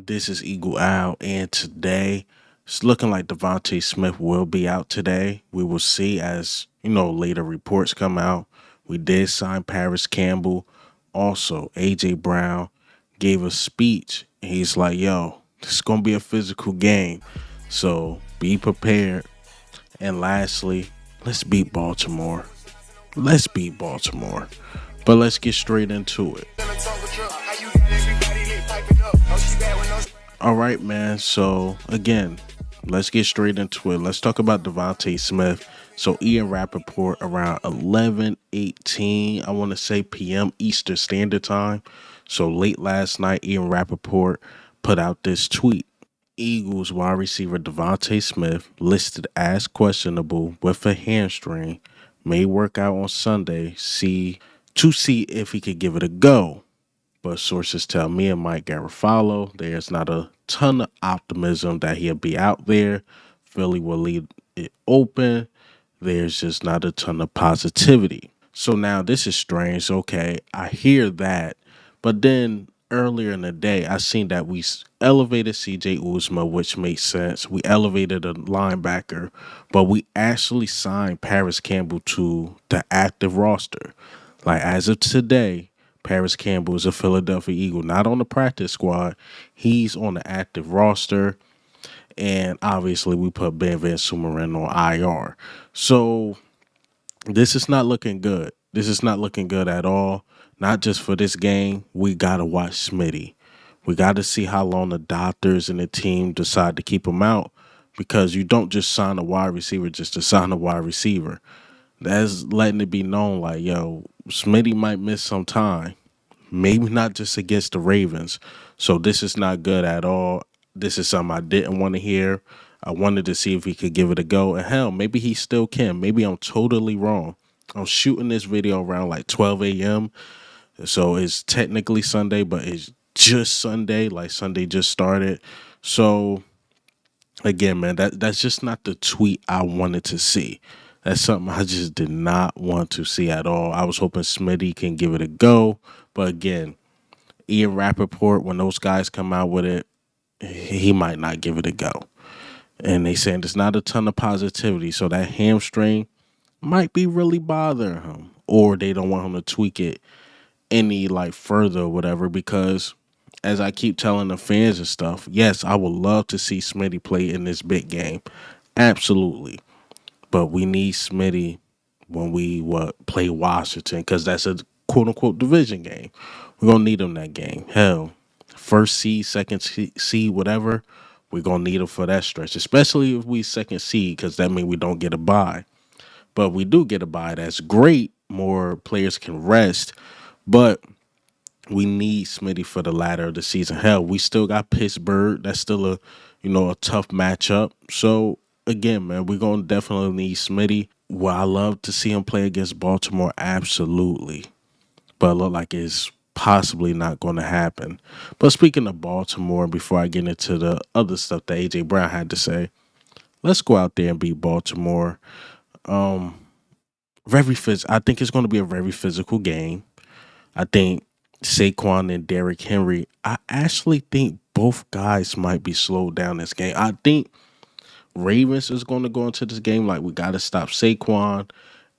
This is Eagle Owl, and today it's looking like DeVonta Smith will be out today. We will see as later reports come out. We did sign Parris Campbell. Also, AJ Brown gave a speech, and he's like, "Yo, this is gonna be a physical game, so be prepared." And lastly, let's beat Baltimore. Let's beat Baltimore. But let's get straight into it. All right, man. So again, let's get straight into it. Let's talk about DeVonta Smith. So Ian Rappaport around 11:18, I want to say p.m. Eastern Standard Time. So late last night, Ian Rappaport put out this tweet. Eagles wide receiver DeVonta Smith listed as questionable with a hamstring, may work out on Sunday. See if he could give it a go. But sources tell me and Mike Garafalo there's not a ton of optimism that he'll be out there. Philly will leave it open. There's just not a ton of positivity. So now this is strange. Okay, I hear that. But then earlier in the day, I seen that we elevated CJ Uzma, which makes sense. We elevated a linebacker, but we actually signed Parris Campbell to the active roster. Like as of today, Parris Campbell is a Philadelphia Eagle, not on the practice squad. He's on the active roster. And obviously, we put Ben Van Sumeren on IR. So this is not looking good. This is not looking good at all. Not just for this game. We got to watch Smitty. We got to see how long the doctors and the team decide to keep him out, because you don't just sign a wide receiver just to sign a wide receiver. That's letting it be known like, yo, Smitty might miss some time. Maybe not just against the Ravens. So this is not good at all. This is something I didn't want to hear. I wanted to see if he could give it a go. And hell, maybe he still can. Maybe I'm totally wrong. I'm shooting this video around like 12 a.m. So it's technically Sunday, but it's just Sunday. Like Sunday just started. So again, man, that's just not the tweet I wanted to see. That's something I just did not want to see at all. I was hoping Smitty can give it a go. But again, Ian Rappaport, when those guys come out with it, he might not give it a go. And they saying there's not a ton of positivity. So that hamstring might be really bothering him. Or they don't want him to tweak it any like further or whatever. Because as I keep telling the fans and stuff, yes, I would love to see Smitty play in this big game. Absolutely. But we need Smitty when we play Washington, because that's a quote unquote division game. We're gonna need him that game. Hell, first seed, second seed, whatever. We're gonna need him for that stretch, especially if we second seed, because that means we don't get a bye. But we do get a bye. That's great. More players can rest, but we need Smitty for the latter of the season. Hell, we still got Pittsburgh. That's still a tough matchup. So again, man, we're gonna definitely need Smitty. Well, I love to see him play against Baltimore, absolutely. But it look like it's possibly not going to happen. But speaking of Baltimore, before I get into the other stuff that AJ Brown had to say, let's go out there and beat Baltimore. I think it's going to be a very physical game. I think Saquon and Derrick Henry, I actually think both guys might be slowed down this game. I think Ravens is going to go into this game like we got to stop Saquon,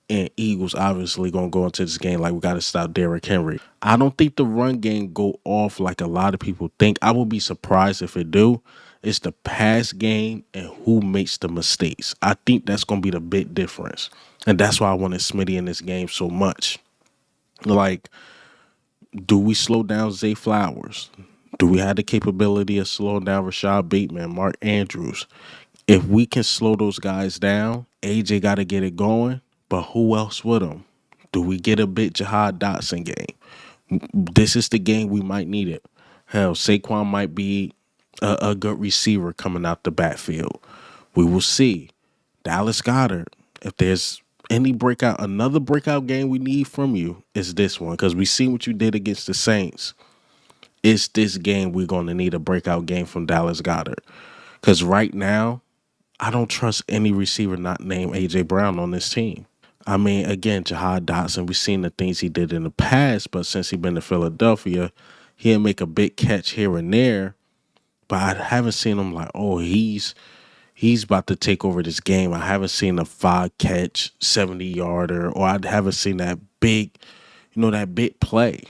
and Eagles obviously going to go into this game like we got to stop Derrick Henry. I don't think the run game go off like a lot of people think. I will be surprised if it do. It's the pass game and who makes the mistakes. I think that's going to be the big difference. And that's why I wanted Smitty in this game so much. Like, do we slow down Zay Flowers? Do we have the capability of slowing down Rashad Bateman, Mark Andrews? If we can slow those guys down, AJ got to get it going. But who else with him? Do we get a bit Jahad Dotson game? This is the game we might need it. Hell, Saquon might be a good receiver coming out the backfield. We will see. Dallas Goedert, if there's another breakout game we need from you, is this one. Because we see what you did against the Saints. It's this game we're going to need a breakout game from Dallas Goedert. Because right now, I don't trust any receiver not named A.J. Brown on this team. I mean, again, Jahad Dotson, we've seen the things he did in the past, but since he's been to Philadelphia, he'll make a big catch here and there. but I haven't seen him like, oh, he's about to take over this game. I haven't seen a 5 catch, 70-yarder, or I haven't seen that big, that big play.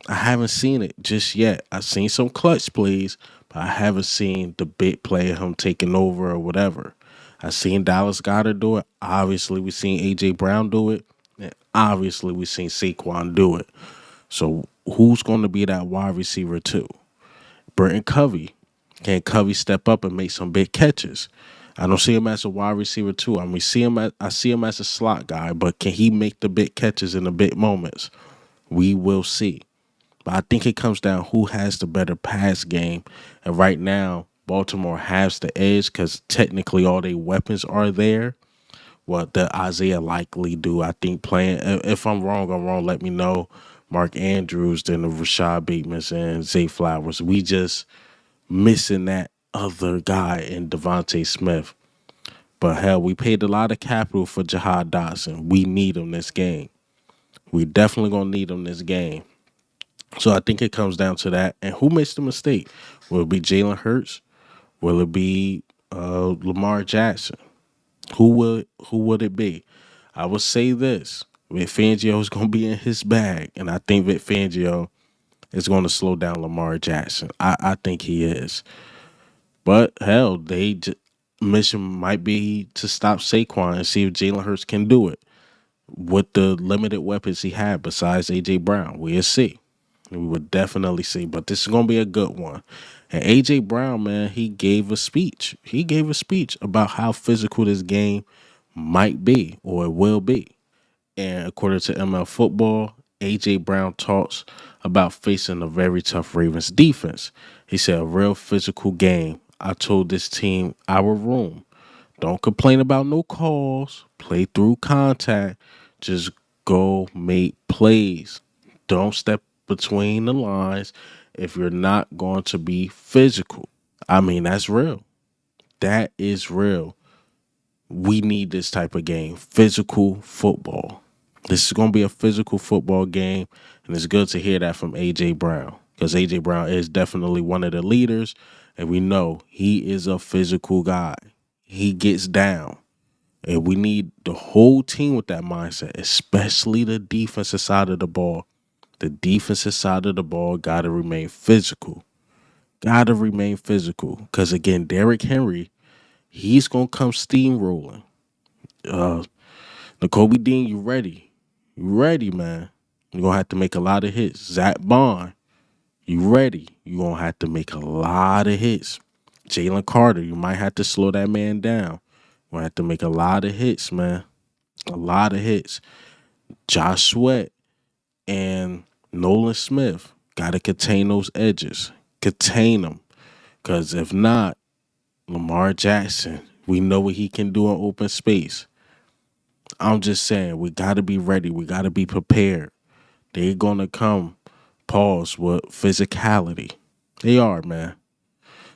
I haven't seen it just yet. I've seen some clutch plays, but I haven't seen the big play of him taking over or whatever. I've seen Dallas Goedert do it. Obviously, we've seen A.J. Brown do it. And obviously, we've seen Saquon do it. So who's going to be that wide receiver too? Burton Covey. Can Covey step up and make some big catches? I don't see him as a wide receiver too. I see him as a slot guy, but can he make the big catches in the big moments? We will see. But I think it comes down who has the better pass game. And right now, Baltimore has the edge because technically all their weapons are there. What the Isaiah likely do, I think, playing. If I'm wrong, I'm wrong. Let me know. Mark Andrews, then the Rashad Bateman and Zay Flowers. We just missing that other guy in DeVonta Smith. But hell, we paid a lot of capital for Jahad Dotson. We need him this game. We definitely gonna need him this game. So I think it comes down to that. And who makes the mistake? Will it be Jalen Hurts? Will it be Lamar Jackson? Who would it be? I would say this. Vic Fangio is going to be in his bag. And I think Vic Fangio is going to slow down Lamar Jackson. I think he is. But hell, mission might be to stop Saquon and see if Jalen Hurts can do it with the limited weapons he had besides A.J. Brown. We'll see. We would definitely see. But this is going to be a good one. And A.J. Brown, man, he gave a speech. He gave a speech about how physical this game might be or it will be. And according to ML Football, A.J. Brown talks about facing a very tough Ravens defense. He said, a real physical game. I told this team our room. Don't complain about no calls. Play through contact. Just go make plays. Don't step between the lines if you're not going to be physical. I mean, that's real. That is real. We need this type of game. Physical football. This is going to be a physical football game, and it's good to hear that from A.J. Brown because A.J. Brown is definitely one of the leaders, and we know he is a physical guy. He gets down, and we need the whole team with that mindset, especially the defensive side of the ball. The defensive side of the ball got to remain physical. Got to remain physical because, again, Derrick Henry, he's going to come steamrolling. N'Kobe Dean, you ready? You ready, man. You're going to have to make a lot of hits. Zach Bond, you ready? You're going to have to make a lot of hits. Jalen Carter, you might have to slow that man down. You're going to have to make a lot of hits, man. A lot of hits. Josh Sweat and Nolan Smith got to contain those edges. Contain them. Because if not, Lamar Jackson, we know what he can do in open space. I'm just saying, we got to be ready. We got to be prepared. They're going to come, pause, with physicality. They are, man.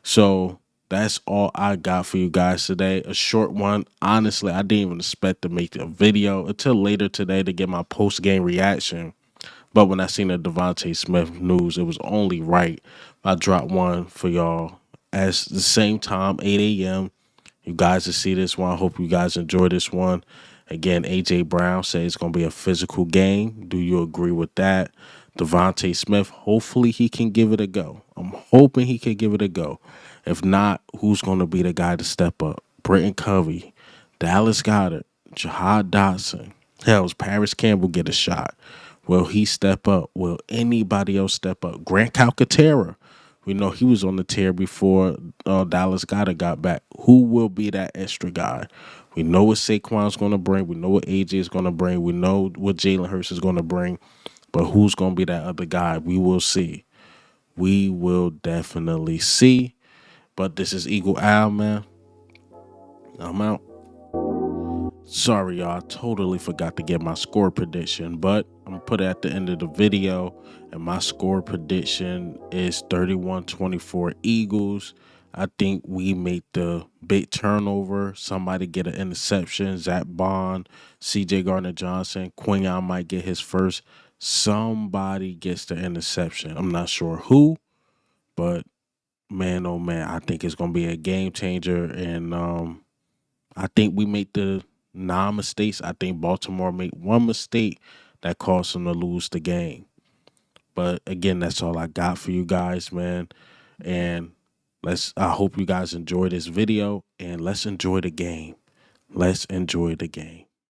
So that's all I got for you guys today. A short one. Honestly, I didn't even expect to make a video until later today to get my post-game reaction. But when I seen the DeVonta Smith news, it was only right I dropped one for y'all at the same time, 8 a.m. You guys will see this one. I hope you guys enjoy this one. Again, A.J. Brown says it's going to be a physical game. Do you agree with that? DeVonta Smith, hopefully he can give it a go. I'm hoping he can give it a go. If not, who's going to be the guy to step up? Britton Covey, Dallas Goedert, Jahad Dotson. Hell, does Parris Cambell get a shot? Will he step up? Will anybody else step up? Grant Calcaterra. We know he was on the tear before Dallas Goedert got back. Who will be that extra guy? We know what Saquon's going to bring. We know what AJ is going to bring. We know what Jalen Hurts is going to bring. But who's going to be that other guy? We will see. We will definitely see. But this is Eagle Al, man. I'm out. Sorry, y'all. I totally forgot to get my score prediction, but I'm going to put it at the end of the video. And my score prediction is 31-24 Eagles. I think we make the big turnover. Somebody get an interception. Zach Bond, C.J. Gardner-Johnson. Quinyon might get his first. Somebody gets the interception. I'm not sure who, but man, oh man, I think it's gonna be a game changer, and I think we make the non-mistakes. I think Baltimore made one mistake that caused them to lose the game. But again, that's all I got for you guys, man. And I hope you guys enjoy this video, and let's enjoy the game. Let's enjoy the game.